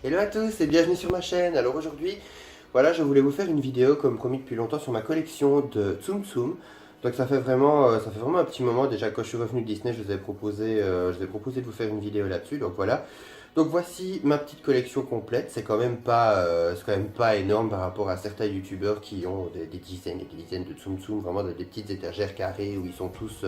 Hello à tous et bienvenue sur ma chaîne. Alors aujourd'hui, voilà, je voulais vous faire une vidéo comme promis depuis longtemps sur ma collection de Tsum Tsum. Donc ça fait vraiment un petit moment déjà quand je suis revenu de Disney, je vous ai proposé de vous faire une vidéo là-dessus. Donc voilà. Donc voici ma petite collection complète. C'est quand même pas énorme par rapport à certains youtubeurs qui ont des dizaines et des dizaines de Tsum Tsum, vraiment des petites étagères carrées où ils sont tous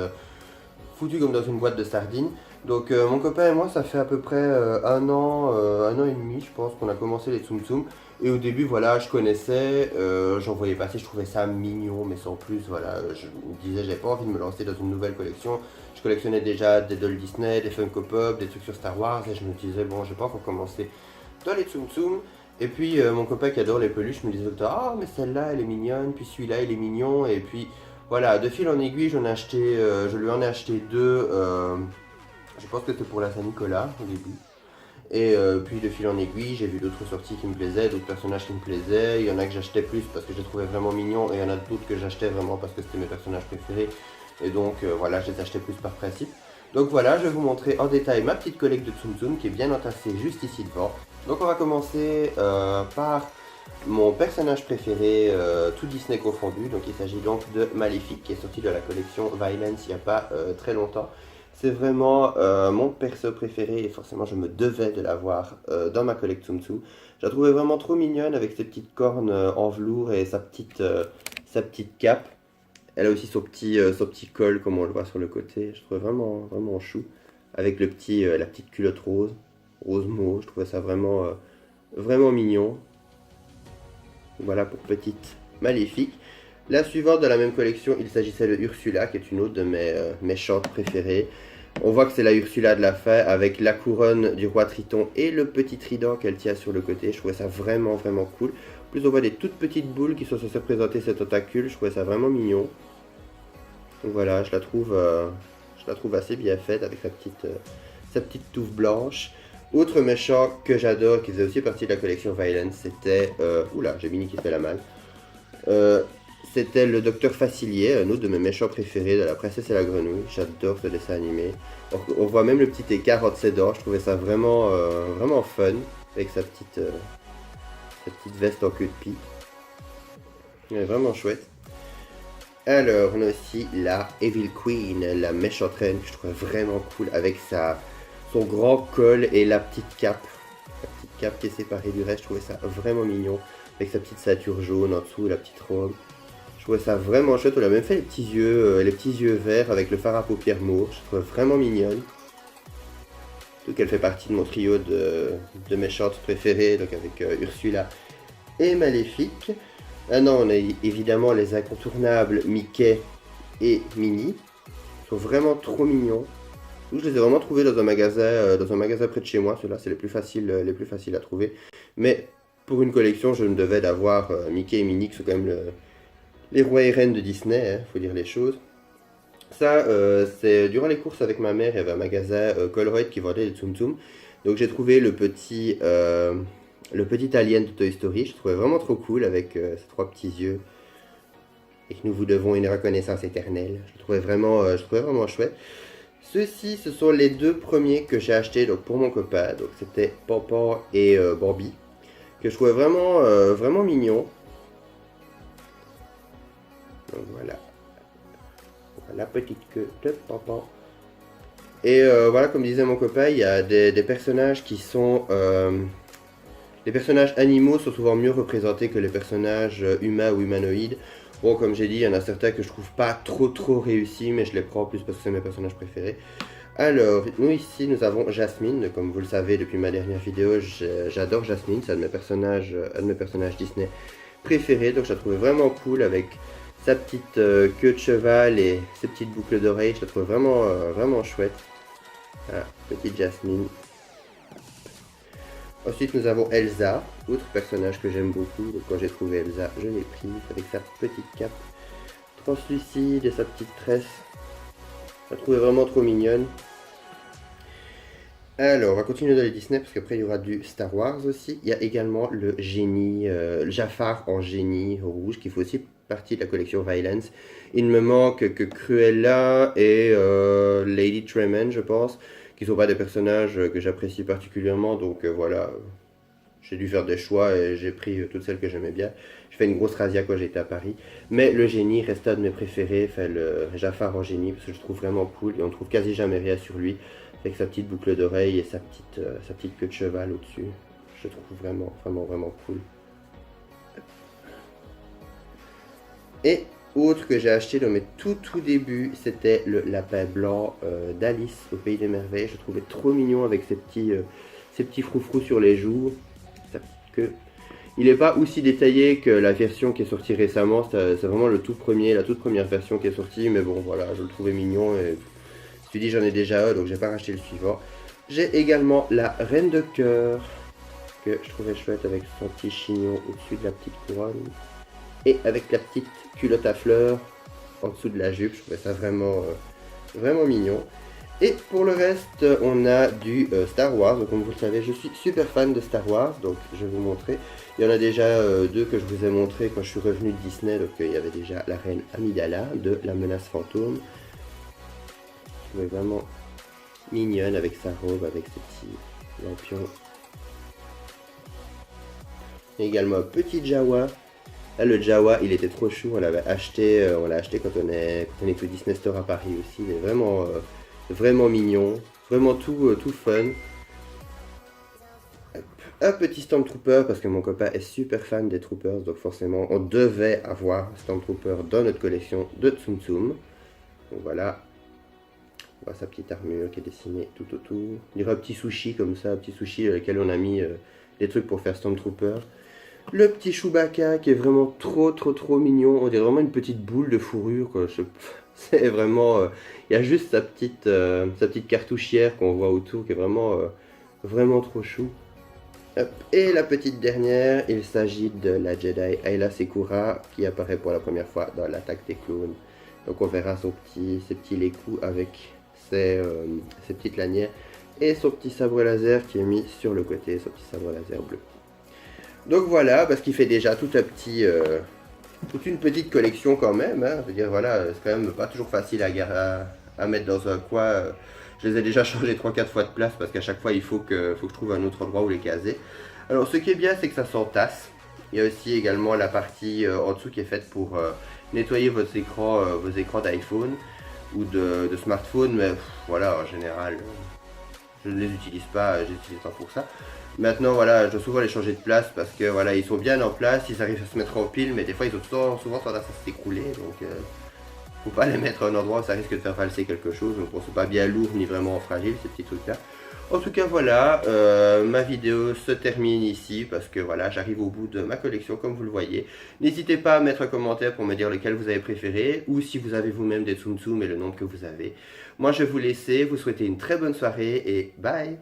foutu comme dans une boîte de sardines. Donc mon copain et moi, ça fait à peu près un an et demi, je pense, qu'on a commencé les Tsum Tsum. Et au début, voilà, je connaissais, j'en voyais passer, je trouvais ça mignon, mais sans plus, voilà. Je me disais, j'avais pas envie de me lancer dans une nouvelle collection. Je collectionnais déjà des dolls Disney, des Funko Pop, des trucs sur Star Wars, et je me disais, bon, je vais pas encore commencer dans les Tsum Tsum. Et puis mon copain qui adore les peluches me disait tout le temps, ah, mais celle-là, elle est mignonne, puis celui-là, il est mignon, et puis voilà, de fil en aiguille, je lui en ai acheté deux. Je pense que c'était pour la Saint-Nicolas au début. Et puis de fil en aiguille, j'ai vu d'autres sorties qui me plaisaient, d'autres personnages qui me plaisaient. Il y en a que j'achetais plus parce que je les trouvais vraiment mignons, et il y en a d'autres que j'achetais vraiment parce que c'était mes personnages préférés. Et donc voilà, je les achetais plus par principe. Donc voilà, je vais vous montrer en détail ma petite collecte de Tsum Tsum qui est bien entassée juste ici devant. Donc on va commencer par mon personnage préféré, tout Disney confondu. Donc il s'agit donc de Maléfique qui est sorti de la collection Violence il n'y a pas très longtemps. C'est vraiment mon perso préféré et forcément je me devais de l'avoir dans ma collection Tsum Tsum. Je la trouvais vraiment trop mignonne avec ses petites cornes en velours et sa petite cape. Elle a aussi son petit col comme on le voit sur le côté. Je trouvais vraiment chou. Avec la petite culotte rose mauve. Je trouvais ça vraiment mignon. Voilà pour petite Maléfique. La suivante de la même collection, il s'agissait de Ursula, qui est une autre de mes méchantes préférées. On voit que c'est la Ursula de la fin, avec la couronne du roi Triton et le petit trident qu'elle tient sur le côté. Je trouvais ça vraiment cool. En plus, on voit des toutes petites boules qui sont censées représenter ces tentacules. Je trouvais ça vraiment mignon. Donc voilà, je la trouve assez bien faite avec sa petite touffe blanche. Autre méchant que j'adore, qui faisait aussi partie de la collection Violence, c'était... oula, j'ai Minnie qui fait la malle. C'était le Docteur Facilier, un autre de mes méchants préférés de La Princesse et la Grenouille. J'adore ce dessin animé. On voit même le petit écart entre ses dents. Je trouvais ça vraiment fun, avec sa petite veste en queue de pie. Elle est vraiment chouette. Alors, on a aussi la Evil Queen, la méchante reine, que je trouvais vraiment cool, avec son grand col et la petite cape. La petite cape qui est séparée du reste, je trouvais ça vraiment mignon. Avec sa petite ceinture jaune en dessous, la petite robe. Je trouvais ça vraiment chouette. On a même fait les petits yeux verts avec le fard à paupières mauve. Je trouvais vraiment mignonne. Surtout qu'elle fait partie de mon trio de méchantes préférées, donc avec Ursula et Maléfique. Ah non, on a évidemment les incontournables Mickey et Minnie. Ils sont vraiment trop mignons. Je les ai vraiment trouvés dans un magasin près de chez moi. Ceux-là, c'est les plus faciles à trouver. Mais pour une collection, je me devais d'avoir Mickey et Minnie, qui sont quand même les rois et reines de Disney, hein, faut dire les choses. Ça, c'est durant les courses avec ma mère, il y avait un magasin Colruyt qui vendait des Tsum Tsum. Donc j'ai trouvé le petit alien de Toy Story. Je le trouvais vraiment trop cool avec ses trois petits yeux. Et que nous vous devons une reconnaissance éternelle. Je le trouvais vraiment chouette. Ceux-ci, ce sont les deux premiers que j'ai achetés donc, pour mon copain. Donc c'était Pampan et Bambi. Que je trouvais vraiment mignon. Donc voilà. La petite queue de Pampan. Et voilà, comme disait mon copain, il y a des personnages qui sont... les personnages animaux sont souvent mieux représentés que les personnages humains ou humanoïdes. Bon, comme j'ai dit, il y en a certains que je trouve pas trop réussis, mais je les prends plus parce que c'est mes personnages préférés. Alors, nous ici, nous avons Jasmine. Comme vous le savez depuis ma dernière vidéo, j'adore Jasmine. C'est un de mes personnages Disney préférés. Donc je la trouvais vraiment cool avec sa petite queue de cheval et ses petites boucles d'oreilles. Je la trouvais vraiment chouette. Voilà, petite Jasmine. Ensuite, nous avons Elsa, autre personnage que j'aime beaucoup. Donc, quand j'ai trouvé Elsa, je l'ai prise avec sa petite cape translucide et sa petite tresse. Je la trouvais vraiment trop mignonne. Alors, on va continuer dans les Disney parce qu'après il y aura du Star Wars aussi. Il y a également le génie, le Jafar en génie rouge qui fait aussi partie de la collection Violence. Il me manque que Cruella et Lady Tremaine, je pense, qui sont pas des personnages que j'apprécie particulièrement. Donc voilà, j'ai dû faire des choix et j'ai pris toutes celles que j'aimais bien. J'ai fait une grosse razzia quand j'étais à Paris. Mais le génie reste un de mes préférés, enfin le Jafar en génie, parce que je trouve vraiment cool et on trouve quasi jamais rien sur lui. Avec sa petite boucle d'oreille et sa petite queue de cheval au-dessus. Je trouve vraiment cool. Et autre que j'ai acheté dans mes tout débuts, c'était le lapin blanc d'Alice au Pays des Merveilles. Je le trouvais trop mignon avec ses petits froufrous sur les joues, sa petite queue. Il n'est pas aussi détaillé que la version qui est sortie récemment, c'est vraiment la toute première version qui est sortie, mais bon voilà, je le trouvais mignon et je me suis dit j'en ai déjà un donc j'ai pas racheté le suivant. J'ai également la Reine de Cœur que je trouvais chouette avec son petit chignon au-dessus de la petite couronne et avec la petite culotte à fleurs en dessous de la jupe. Je trouvais ça vraiment mignon. Et pour le reste, on a du Star Wars. Donc, comme vous le savez, je suis super fan de Star Wars, donc je vais vous montrer. Il y en a déjà deux que je vous ai montré quand je suis revenu de Disney. Donc il y avait déjà la reine Amidala de La Menace Fantôme. Je trouvais vraiment mignonne avec sa robe, avec ses petits lampions. Et également un petit Jawa. Là, le Jawa, il était trop chou. On l'a acheté quand on est au Disney Store à Paris aussi. Il est vraiment mignon, vraiment tout fun. Un petit Stormtrooper parce que mon copain est super fan des Troopers, donc forcément on devait avoir Stormtrooper dans notre collection de Tsum Tsum. Donc voilà, on voit sa petite armure qui est dessinée tout autour. Il y aura un petit sushi comme ça, un petit sushi dans lequel on a mis des trucs pour faire Stormtrooper. Le petit Chewbacca qui est vraiment trop mignon, on dirait vraiment une petite boule de fourrure quoi. C'est vraiment, il y a juste sa petite cartouchière qu'on voit autour qui est vraiment trop chou. Hop. Et la petite dernière, il s'agit de la Jedi Ayla Secura qui apparaît pour la première fois dans l'attaque des clones. Donc on verra ses petits lécous avec ses petites lanières et son petit sabre laser qui est mis sur le côté, son petit sabre laser bleu. Donc voilà, parce qu'il fait déjà toute une petite collection quand même. Hein. Je veux dire, voilà, c'est quand même pas toujours facile à mettre dans un coin. Je les ai déjà changés 3-4 fois de place parce qu'à chaque fois il faut que je trouve un autre endroit où les caser. Alors ce qui est bien, c'est que ça s'entasse. Il y a aussi également la partie en dessous qui est faite pour nettoyer vos écrans d'iPhone ou de smartphone. Mais voilà, en général, je ne les utilise pas, j'utilise pas pour ça. Maintenant voilà, je dois souvent les changer de place parce que voilà, ils sont bien en place, ils arrivent à se mettre en pile, mais des fois ils ont souvent tendance à s'écrouler, donc faut pas les mettre à un endroit où ça risque de faire valser quelque chose, donc bon, c'est pas bien lourd ni vraiment fragile ces petits trucs là. En tout cas voilà, ma vidéo se termine ici parce que voilà, j'arrive au bout de ma collection comme vous le voyez. N'hésitez pas à mettre un commentaire pour me dire lequel vous avez préféré ou si vous avez vous-même des Tsum Tsum et le nombre que vous avez. Moi je vais vous laisser, vous souhaiter une très bonne soirée et bye!